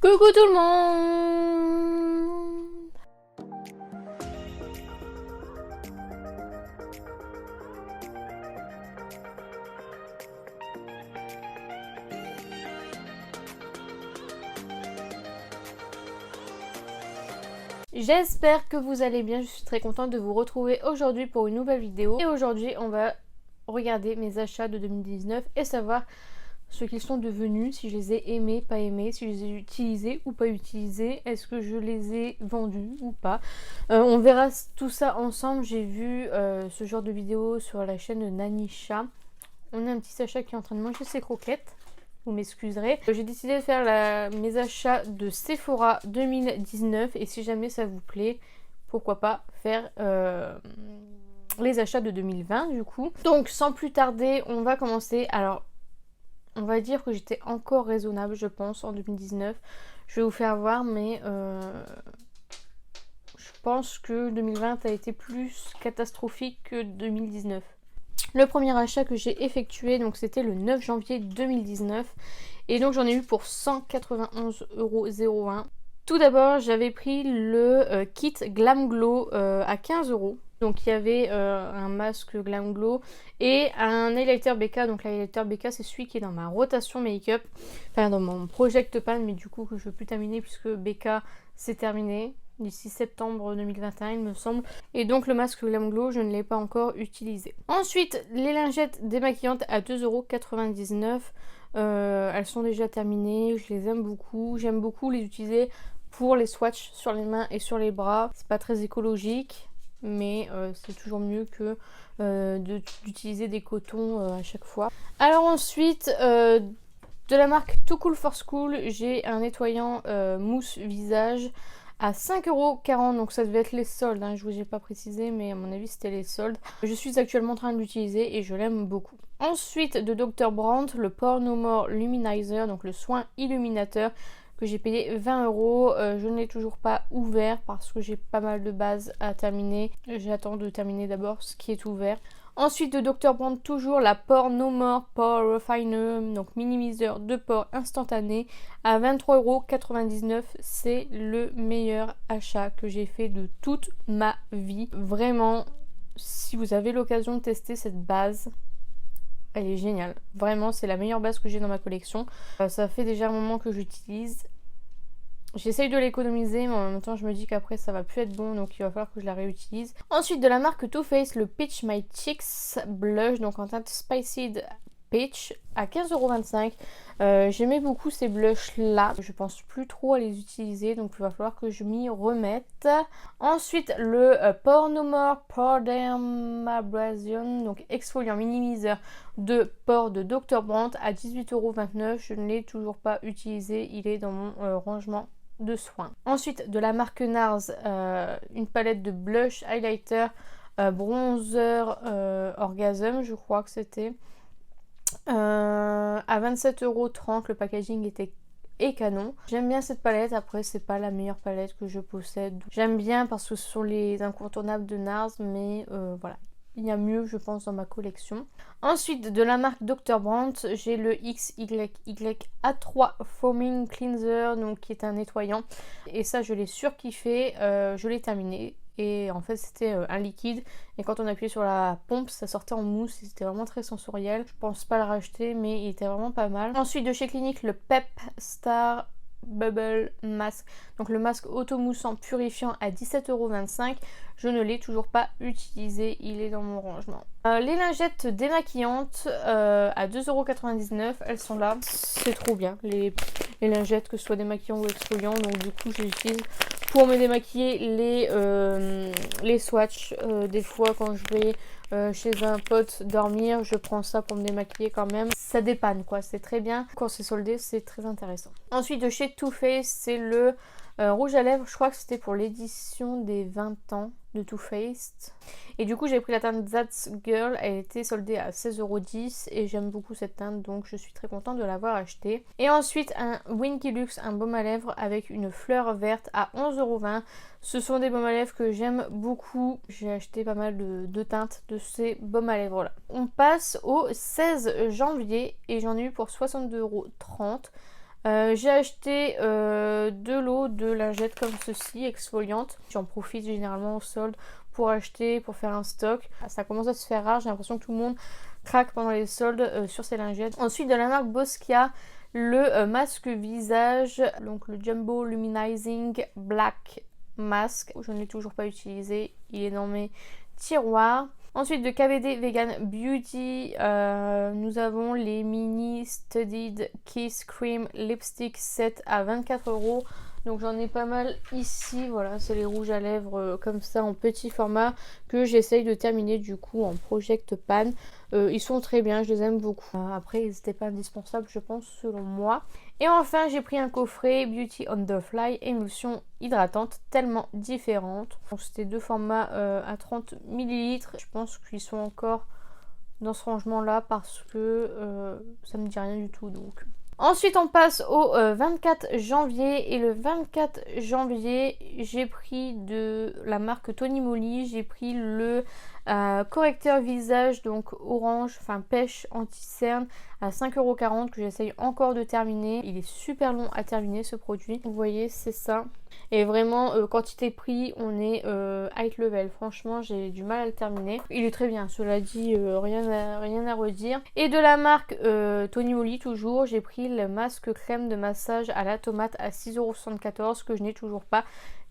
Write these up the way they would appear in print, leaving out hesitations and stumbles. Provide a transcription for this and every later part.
Coucou tout le monde! J'espère que vous allez bien, je suis très contente de vous retrouver aujourd'hui pour une nouvelle vidéo. Et aujourd'hui on va regarder mes achats de 2019 et savoir ce qu'ils sont devenus, si je les ai aimés, pas aimés, si je les ai utilisés ou pas utilisés, est-ce que je les ai vendus ou pas. On verra tout ça ensemble. J'ai vu ce genre de vidéo sur la chaîne de Nanisha. On a un petit Sacha qui est en train de manger ses croquettes. Vous m'excuserez. J'ai décidé de faire mes achats de Sephora 2019 et si jamais ça vous plaît, pourquoi pas faire les achats de 2020 du coup. Donc sans plus tarder, on va commencer. Alors, on va dire que j'étais encore raisonnable, je pense, en 2019. Je vais vous faire voir, mais je pense que 2020 a été plus catastrophique que 2019. Le premier achat que j'ai effectué, donc c'était le 9 janvier 2019. Et donc j'en ai eu pour 191,01 €. Tout d'abord, j'avais pris le kit Glam Glow à 15 €. Donc il y avait un masque Glam Glow et un highlighter BK. Donc l'highlighter BK, c'est celui qui est dans ma rotation make-up, enfin dans mon project pan, mais du coup que je veux plus terminer puisque BK c'est terminé d'ici septembre 2021 il me semble. Et donc le masque Glam Glow, je ne l'ai pas encore utilisé. Ensuite, les lingettes démaquillantes à 2,99 €. Elles sont déjà terminées, je les aime beaucoup. J'aime beaucoup les utiliser pour les swatchs sur les mains et sur les bras. C'est pas très écologique, mais c'est toujours mieux que d'utiliser des cotons à chaque fois. Alors ensuite, de la marque Too Cool for School, j'ai un nettoyant mousse visage à 5,40 €, donc ça devait être les soldes, hein, je vous ai pas précisé, mais à mon avis c'était les soldes. Je suis actuellement en train de l'utiliser et je l'aime beaucoup. Ensuite, de Dr. Brandt, le Pore No More Luminizer, donc le soin illuminateur, que j'ai payé 20 €. Je ne l'ai toujours pas ouvert parce que j'ai pas mal de bases à terminer. J'attends de terminer d'abord ce qui est ouvert. Ensuite, de Dr. Brandt, toujours la Pore No More Pore Refiner, donc minimiseur de pores instantané à 23,99 €. C'est le meilleur achat que j'ai fait de toute ma vie. Vraiment, si vous avez l'occasion de tester cette base, elle est géniale. Vraiment, c'est la meilleure base que j'ai dans ma collection. Ça fait déjà un moment que j'utilise. J'essaye de l'économiser, mais en même temps, je me dis qu'après, ça va plus être bon, donc il va falloir que je la réutilise. Ensuite, de la marque Too Faced, le Peach My Cheeks Blush, donc en teinte Spiced Peach, à 15,25 €. J'aimais beaucoup ces blushs là. Je pense plus trop à les utiliser, donc il va falloir que je m'y remette. Ensuite, le Pore No More Pore Dermabrasion, donc exfoliant minimiseur de pores de Dr. Brandt à 18,29 €. Je ne l'ai toujours pas utilisé, il est dans mon rangement de soins. Ensuite, de la marque NARS, une palette de blush, highlighter, bronzer, orgasm, je crois que c'était. À 27,30 €, le packaging est canon. J'aime bien cette palette, après c'est pas la meilleure palette que je possède. J'aime bien parce que ce sont les incontournables de NARS, mais voilà. Il y a mieux, je pense, dans ma collection. Ensuite, de la marque Dr. Brandt, j'ai le XYY-A3 Foaming Cleanser, donc qui est un nettoyant. Et ça, je l'ai surkiffé. Je l'ai terminé. Et en fait, c'était un liquide. Et quand on appuyait sur la pompe, ça sortait en mousse. Et c'était vraiment très sensoriel. Je pense pas le racheter, mais il était vraiment pas mal. Ensuite, de chez Clinique, le Pep Star Bubble Mask, donc le masque automoussant purifiant à 17,25 €. Je ne l'ai toujours pas utilisé, il est dans mon rangement. Les lingettes démaquillantes à 2,99 €, elles sont là. C'est trop bien, les lingettes, que ce soit démaquillants ou exfoliants, donc du coup je les utilise pour me démaquiller les swatchs. Des fois quand je vais chez un pote dormir, je prends ça pour me démaquiller quand même. Ça dépanne quoi, c'est très bien. Quand c'est soldé, c'est très intéressant. Ensuite, de chez Too Faced, c'est le rouge à lèvres. Je crois que c'était pour l'édition des 20 ans de Too Faced. Et du coup, j'ai pris la teinte That's Girl. Elle était soldée à 16,10 € et j'aime beaucoup cette teinte, donc je suis très contente de l'avoir achetée. Et ensuite, un Winky Lux, un baume à lèvres avec une fleur verte à 11,20 €. Ce sont des baumes à lèvres que j'aime beaucoup. J'ai acheté pas mal de teintes de ces baumes à lèvres là. On passe au 16 janvier et j'en ai eu pour 62,30 €. J'ai acheté de l'eau de lingettes comme ceci, exfoliante. J'en profite généralement au solde pour acheter, pour faire un stock. Ça commence à se faire rare, j'ai l'impression que tout le monde craque pendant les soldes sur ces lingettes. Ensuite de la marque Boscia, le masque visage, donc le Jumbo Luminizing Black Mask. Je ne l'ai toujours pas utilisé, il est dans mes tiroirs. Ensuite de KVD Vegan Beauty, nous avons les Mini Studded Kiss Cream Lipstick Set à 24 €. Donc j'en ai pas mal ici, voilà, c'est les rouges à lèvres comme ça en petit format que j'essaye de terminer du coup en Project Pan. Ils sont très bien, je les aime beaucoup. Après ils n'étaient pas indispensables je pense selon moi. Et enfin j'ai pris un coffret Beauty on the Fly émulsion hydratante tellement différente. C'était deux formats à 30 ml. Je pense qu'ils sont encore dans ce rangement là parce que ça me dit rien du tout donc. Ensuite on passe au 24 janvier et le 24 janvier j'ai pris de la marque Tony Moly, j'ai pris le correcteur visage donc orange, enfin pêche anti-cerne à 5,40 € que j'essaye encore de terminer. Il est super long à terminer ce produit, vous voyez c'est ça. Et vraiment quantité prix on est high level, franchement j'ai du mal à le terminer. Il est très bien, cela dit rien à redire. Et de la marque Tony Moly toujours, j'ai pris le masque crème de massage à la tomate à 6,74 € que je n'ai toujours pas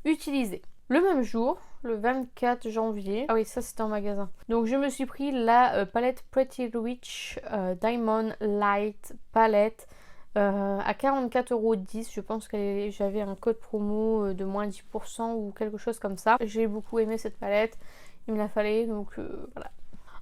utilisé. Le même jour, le 24 janvier, ah oui ça c'était en magasin, donc je me suis pris la palette Pretty Witch Diamond Light palette à 44,10 €. Je pense que j'avais un code promo de moins 10% ou quelque chose comme ça. J'ai beaucoup aimé cette palette, il me la fallait donc voilà.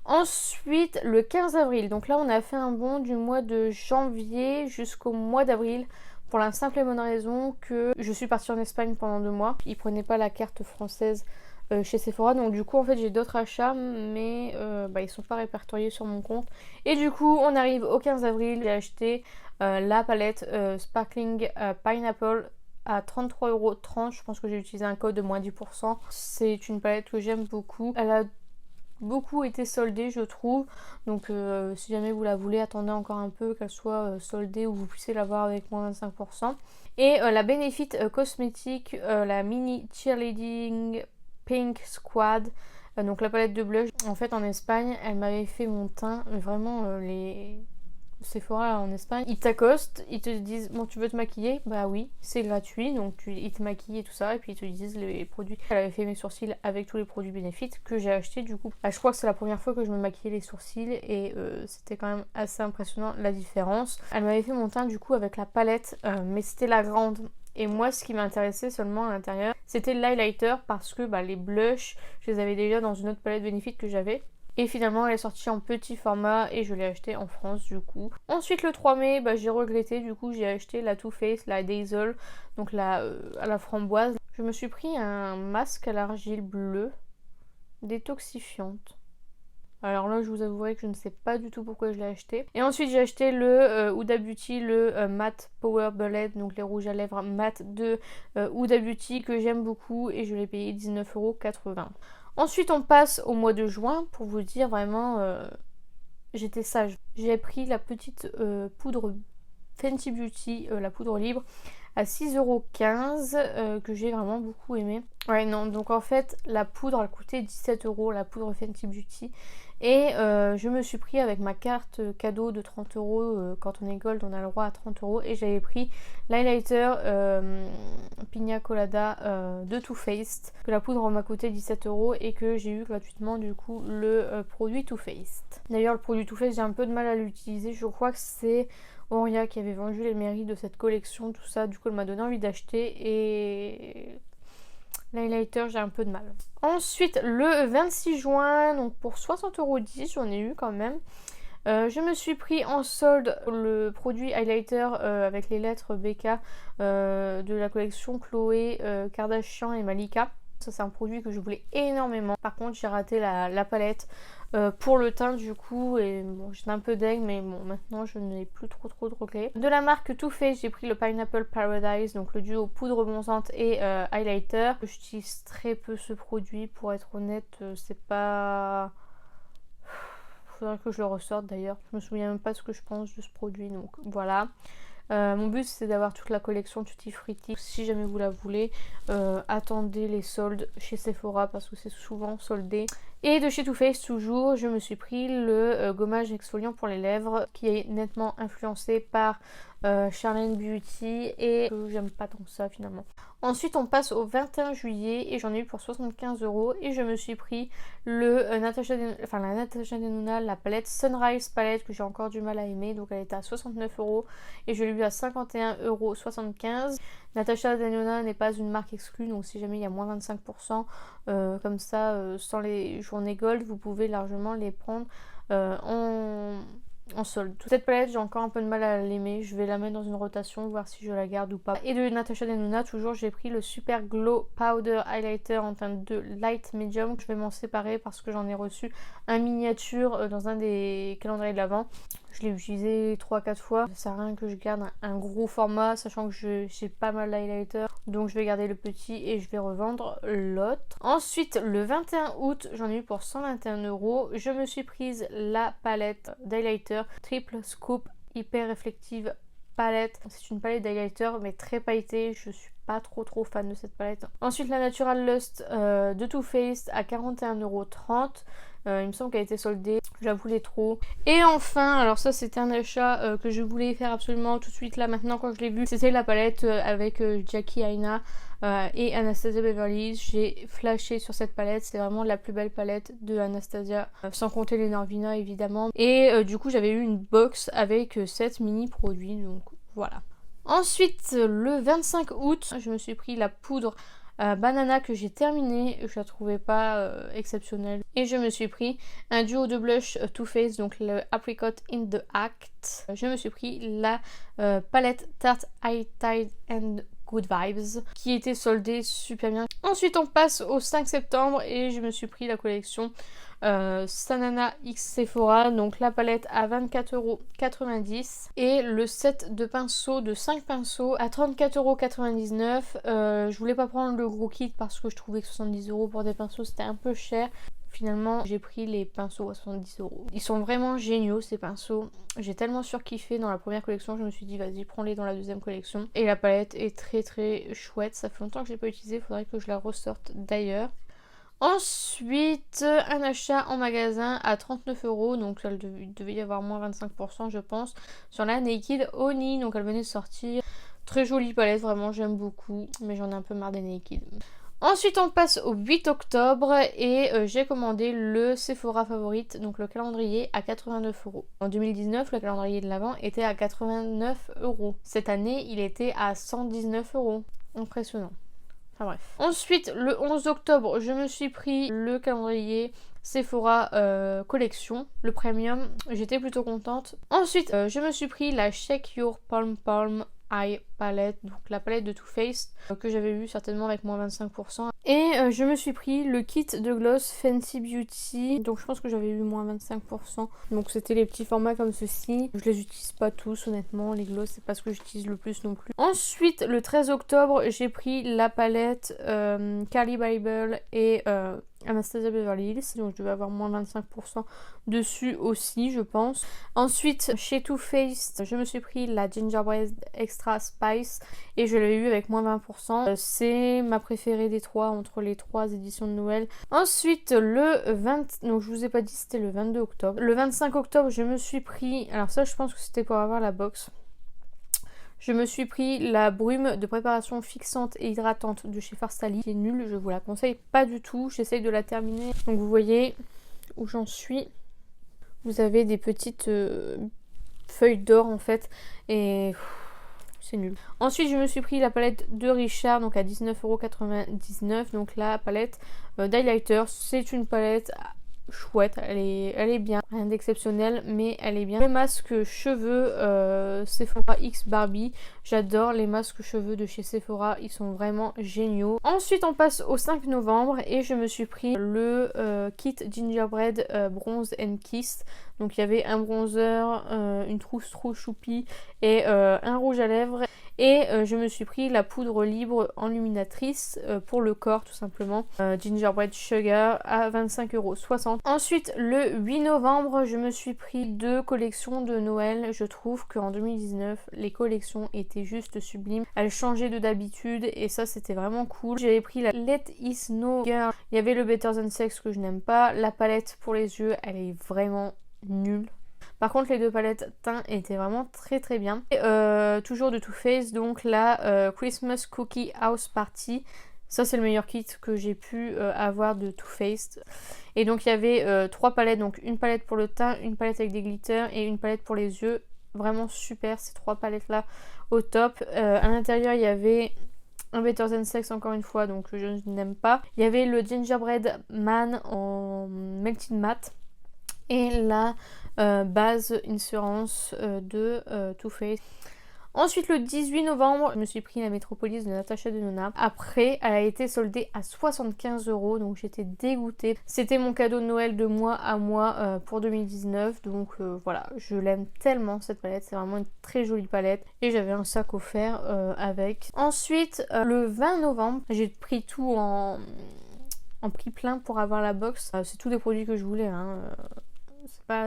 Ensuite le 15 avril, donc là on a fait un bond du mois de janvier jusqu'au mois d'avril. Pour la simple et bonne raison que je suis partie en Espagne pendant 2 mois. Ils prenaient pas la carte française chez Sephora. Donc du coup en fait j'ai d'autres achats mais ils sont pas répertoriés sur mon compte. Et du coup on arrive au 15 avril. J'ai acheté la palette Sparkling Pineapple à 33,30 €. Je pense que j'ai utilisé un code de moins 10%. C'est une palette que j'aime beaucoup. Elle a beaucoup été soldée je trouve, donc si jamais vous la voulez attendez encore un peu qu'elle soit soldée ou vous puissiez l'avoir avec moins 25%. Et la Benefit cosmétique, la mini cheerleading pink squad, donc la palette de blush. En fait en Espagne elle m'avait fait mon teint, vraiment les Sephora en Espagne, ils t'accostent, ils te disent bon tu veux te maquiller, bah oui c'est gratuit, donc ils te maquillent et tout ça et puis ils te disent les produits. Elle avait fait mes sourcils avec tous les produits Benefit que j'ai acheté du coup. Je crois que c'est la première fois que je me maquillais les sourcils et c'était quand même assez impressionnant la différence. Elle m'avait fait mon teint du coup avec la palette mais c'était la grande. Et moi ce qui m'intéressait seulement à l'intérieur c'était l'highlighter parce que les blushs je les avais déjà dans une autre palette Benefit que j'avais. Et finalement elle est sortie en petit format et je l'ai acheté en France du coup. Ensuite le 3 mai j'ai regretté, du coup j'ai acheté la Too Faced, la Dazzle, donc à la framboise. Je me suis pris un masque à l'argile bleue détoxifiante. Alors là je vous avouerai que je ne sais pas du tout pourquoi je l'ai acheté. Et ensuite j'ai acheté le Huda Beauty, le Matte Power Bullet, donc les rouges à lèvres mat de Huda Beauty que j'aime beaucoup et je l'ai payé 19,80 €. Ensuite on passe au mois de juin, pour vous dire vraiment j'étais sage. J'ai pris la petite poudre Fenty Beauty, la poudre libre à 6,15 € que j'ai vraiment beaucoup aimé. Ouais non, donc en fait la poudre elle coûtait 17 €, la poudre Fenty Beauty. Et je me suis pris avec ma carte cadeau de 30 €, quand on est gold on a le droit à 30 € et j'avais pris l'highlighter Pina Colada de Too Faced, que la poudre m'a coûté 17 € et que j'ai eu gratuitement du coup le produit Too Faced. D'ailleurs le produit Too Faced j'ai un peu de mal à l'utiliser, je crois que c'est Auria qui avait vendu les mairies de cette collection, tout ça, du coup elle m'a donné envie d'acheter et l'highlighter j'ai un peu de mal. Ensuite le 26 juin, donc pour 60,10 € j'en ai eu quand même. Je me suis pris en solde le produit highlighter avec les lettres BK de la collection Chloé, Kardashian et Malika. Ça c'est un produit que je voulais énormément. Par contre j'ai raté la palette pour le teint du coup et bon j'étais un peu deg mais bon maintenant je n'ai plus trop de regrets. De la marque Too Faced j'ai pris le Pineapple Paradise, donc le duo poudre bronzante et highlighter. J'utilise très peu ce produit pour être honnête, c'est pas... Faudrait que je le ressorte d'ailleurs, je me souviens même pas ce que je pense de ce produit donc voilà. Mon but c'est d'avoir toute la collection Tutti Frutti. Si jamais vous la voulez, attendez les soldes chez Sephora parce que c'est souvent soldé. Et de chez Too Faced toujours, je me suis pris le gommage exfoliant pour les lèvres qui est nettement influencé par Charlene Beauty et j'aime pas tant ça finalement. Ensuite on passe au 21 juillet et j'en ai eu pour 75 € et je me suis pris le la Natasha Denona, la palette Sunrise palette que j'ai encore du mal à aimer, donc elle était à 69 € et je l'ai eu à 51,75 €. Natasha Denona n'est pas une marque exclue, donc si jamais il y a moins 25%, comme ça sans les journées gold, vous pouvez largement les prendre en solde. Cette palette, j'ai encore un peu de mal à l'aimer. Je vais la mettre dans une rotation, voir si je la garde ou pas. Et de Natasha Denona, toujours, j'ai pris le Super Glow Powder Highlighter en teinte de Light Medium. Je vais m'en séparer parce que j'en ai reçu un miniature dans un des calendriers de l'Avent. Je l'ai utilisé 3-4 fois. Ça sert à rien que je garde un gros format, sachant que j'ai pas mal d'highlighter. Donc je vais garder le petit et je vais revendre l'autre. Ensuite, le 21 août, j'en ai eu pour 121 €. Je me suis prise la palette d'highlighter Triple Scoop Hyper Réflective palette. C'est une palette d'highlighter mais très pailletée. Je suis pas trop fan de cette palette. Ensuite, la Natural Lust de Too Faced à 41,30 €. Il me semble qu'elle a été soldée, je la voulais trop. Et enfin, alors ça c'était un achat que je voulais faire absolument tout de suite là maintenant quand je l'ai vu. C'était la palette avec Jackie Aina et Anastasia Beverly Hills. J'ai flashé sur cette palette, c'est vraiment la plus belle palette de Anastasia, sans compter les Norvina évidemment. Et du coup j'avais eu une box avec 7 mini produits, donc voilà. Ensuite, le 25 août, je me suis pris la poudre Banana que j'ai terminée, je la trouvais pas exceptionnelle. Et je me suis pris un duo de blush Too Faced, donc le Apricot in the Act. Je me suis pris la palette Tarte High Tide and Good Vibes qui était soldée super bien. Ensuite on passe au 5 septembre et je me suis pris la collection Sanana X Sephora, donc la palette à 24,90 € et le set de pinceaux de 5 pinceaux à 34,99 €. Je voulais pas prendre le gros kit parce que je trouvais que 70 € pour des pinceaux c'était un peu cher. Finalement j'ai pris les pinceaux à 70 €. Ils sont vraiment géniaux ces pinceaux. J'ai tellement surkiffé dans la première collection, je me suis dit vas-y prends-les dans la deuxième collection. Et la palette est très chouette, ça fait longtemps que je l'ai pas utilisée, il faudrait que je la ressorte d'ailleurs. Ensuite, un achat en magasin à 39 €, donc il devait y avoir moins 25% je pense, sur la Naked Oni, donc elle venait de sortir. Très jolie palette, vraiment j'aime beaucoup, mais j'en ai un peu marre des Naked. Ensuite on passe au 8 octobre et j'ai commandé le Sephora Favorite, donc le calendrier à 89 €. En 2019 le calendrier de l'Avent était à 89 €. Cette année il était à 119 €. Impressionnant. Enfin bref. Ensuite, le 11 octobre, je me suis pris le calendrier Sephora collection, le premium. J'étais plutôt contente. Ensuite, je me suis pris la Shake Your Palm Eye palette, donc la palette de Too Faced que j'avais eu certainement avec moins 25%. Et je me suis pris le kit de gloss Fancy Beauty, donc je pense que j'avais eu moins 25%. Donc c'était les petits formats comme ceci. Je les utilise pas tous honnêtement, les gloss c'est pas ce que j'utilise le plus non plus. Ensuite le 13 octobre j'ai pris la palette Carly Bible et Anastasia Beverly Hills, donc je devais avoir moins 25% dessus aussi je pense. Ensuite chez Too Faced je me suis pris la Gingerbread Extra Spice et je l'ai eu avec moins 20%. C'est ma préférée des trois entre les trois éditions de Noël. Ensuite le 20, donc je vous ai pas dit c'était le 22 octobre. Le 25 octobre je me suis pris, alors ça je pense que c'était pour avoir la box. Je me suis pris la brume de préparation fixante et hydratante de chez Farsali, qui est nulle, je vous la conseille pas du tout. J'essaye de la terminer. Donc vous voyez où j'en suis. Vous avez des petites feuilles d'or en fait et c'est nul. Ensuite je me suis pris la palette de Richard, donc à 19,99 €. Donc la palette d'highlighter, c'est une palette chouette, elle est bien, rien d'exceptionnel mais elle est bien. Le masque cheveux Sephora X Barbie, j'adore les masques cheveux de chez Sephora, ils sont vraiment géniaux. Ensuite on passe au 5 novembre et je me suis pris le kit Gingerbread Bronze and Kiss, Donc il y avait un bronzer, une trousse trop choupie et un rouge à lèvres. Et je me suis pris la poudre libre enluminatrice pour le corps tout simplement. Gingerbread Sugar à 25,60 €. Ensuite le 8 novembre je me suis pris 2 collections de Noël. Je trouve qu'en 2019 les collections étaient juste sublimes. Elles changeaient de d'habitude et ça c'était vraiment cool. J'avais pris la Let It Snow Girl. Il y avait le Better Than Sex que je n'aime pas. La palette pour les yeux elle est vraiment nulle. Par contre les deux palettes teint étaient vraiment très très bien. Et, toujours de Too Faced, donc la Christmas Cookie House Party. Ça c'est le meilleur kit que j'ai pu avoir de Too Faced. Et donc il y avait 3 palettes, donc une palette pour le teint, une palette avec des glitters et une palette pour les yeux. Vraiment super ces 3 palettes là au top. À l'intérieur il y avait un Better Than Sex encore une fois, donc je n'aime pas. Il y avait le Gingerbread Man en Melted Matte. Et la base Insurance de Too Faced. Ensuite le 18 novembre, je me suis pris la Métropolis de Natasha Denona. Après, elle a été soldée à 75 €, donc j'étais dégoûtée. C'était mon cadeau de Noël de moi à moi pour 2019, donc voilà, je l'aime tellement cette palette, c'est vraiment une très jolie palette. Et j'avais un sac offert avec. Ensuite, le 20 novembre, j'ai pris tout en prix plein pour avoir la box. C'est tous des produits que je voulais, hein.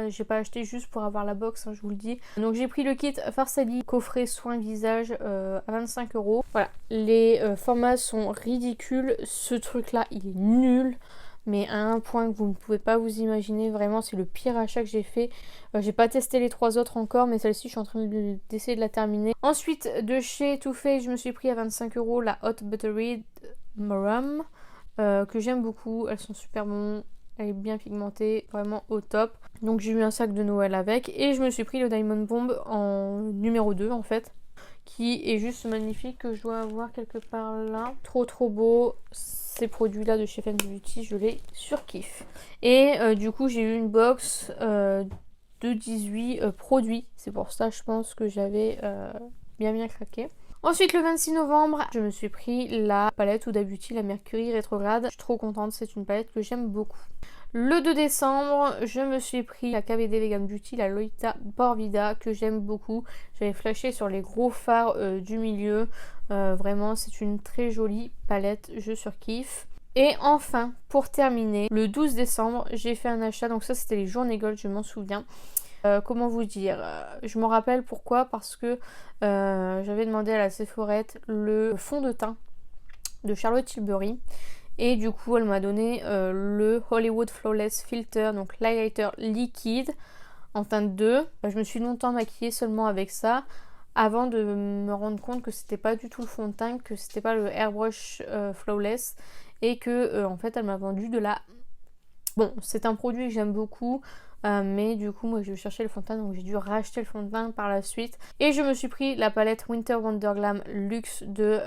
J'ai pas acheté juste pour avoir la box, hein, je vous le dis. Donc j'ai pris le kit Farsali coffret soin visage à 25 €. Voilà, les formats sont ridicules. Ce truc là il est nul, mais à un point que vous ne pouvez pas vous imaginer. Vraiment c'est le pire achat que j'ai fait. J'ai pas testé les 3 autres encore, mais celle-ci je suis en train d'essayer de la terminer. Ensuite de chez Too Faced je me suis pris à 25 € la Hot Buttery Rum que j'aime beaucoup. Elles sont super bonnes. Elle est bien pigmentée, vraiment au top. Donc j'ai eu un sac de Noël avec. Et je me suis pris le Diamond Bomb en numéro 2 en fait. Qui est juste magnifique, que je dois avoir quelque part là. Trop trop beau. Ces produits là de chez Fenty Beauty, je les surkiffe. Et du coup j'ai eu une box de 18 produits. C'est pour ça je pense que j'avais bien craqué. Ensuite le 26 novembre, je me suis pris la palette Huda Beauty, la Mercury Rétrograde. Je suis trop contente, c'est une palette que j'aime beaucoup. Le 2 décembre, je me suis pris la KVD Vegan Beauty, la Lolita Porvida, que j'aime beaucoup. J'avais flashé sur les gros fards du milieu. Vraiment, c'est une très jolie palette, je surkiffe. Et enfin, pour terminer, le 12 décembre, j'ai fait un achat. Donc ça, c'était les journées gold, je m'en souviens. Comment vous dire, je me rappelle pourquoi, parce que j'avais demandé à la Sephorette le fond de teint de Charlotte Tilbury et du coup elle m'a donné le Hollywood Flawless Filter, donc l'highlighter liquide en teinte 2. Je me suis longtemps maquillée seulement avec ça avant de me rendre compte que c'était pas du tout le fond de teint, que c'était pas le Airbrush Flawless et que en fait elle m'a vendu de la... Bon, c'est un produit que j'aime beaucoup. Mais du coup moi je cherchais le fond de teint, donc j'ai dû racheter le fond de teint par la suite. Et je me suis pris la palette Winter Wonder Glam Luxe de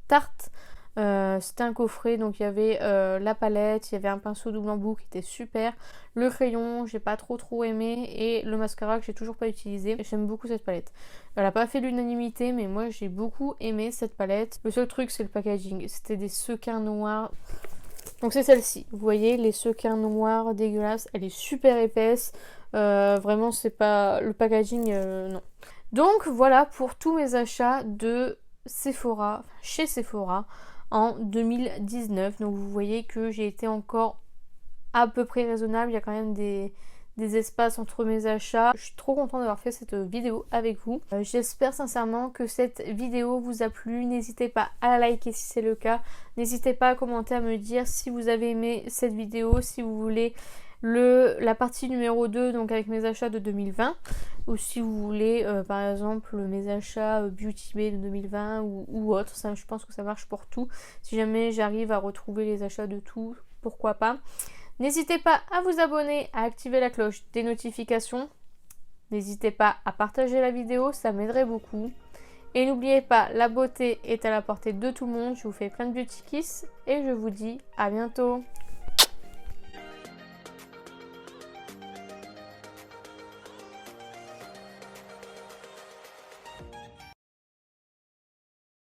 Tarte. C'était un coffret, donc il y avait la palette, il y avait un pinceau double embout qui était super, le crayon j'ai pas trop aimé et le mascara que j'ai toujours pas utilisé. J'aime beaucoup cette palette. Elle a pas fait l'unanimité mais moi j'ai beaucoup aimé cette palette. Le seul truc c'est le packaging, c'était des sequins noirs. Donc c'est celle-ci, vous voyez les sequins noirs dégueulasses, elle est super épaisse, vraiment c'est pas le packaging, non. Donc voilà pour tous mes achats de Sephora, chez Sephora en 2019. Donc vous voyez que j'ai été encore à peu près raisonnable, il y a quand même des espaces entre mes achats. Je suis trop contente d'avoir fait cette vidéo avec vous. J'espère sincèrement que cette vidéo vous a plu. N'hésitez pas à la liker si c'est le cas. N'hésitez pas à commenter, à me dire si vous avez aimé cette vidéo, si vous voulez la partie numéro 2, donc avec mes achats de 2020, ou si vous voulez par exemple mes achats Beauty Bay de 2020 ou autre. Ça, je pense que ça marche pour tout. Si jamais j'arrive à retrouver les achats de tout, pourquoi pas. N'hésitez pas à vous abonner, à activer la cloche des notifications. N'hésitez pas à partager la vidéo, ça m'aiderait beaucoup. Et n'oubliez pas, la beauté est à la portée de tout le monde. Je vous fais plein de beauty kiss et je vous dis à bientôt.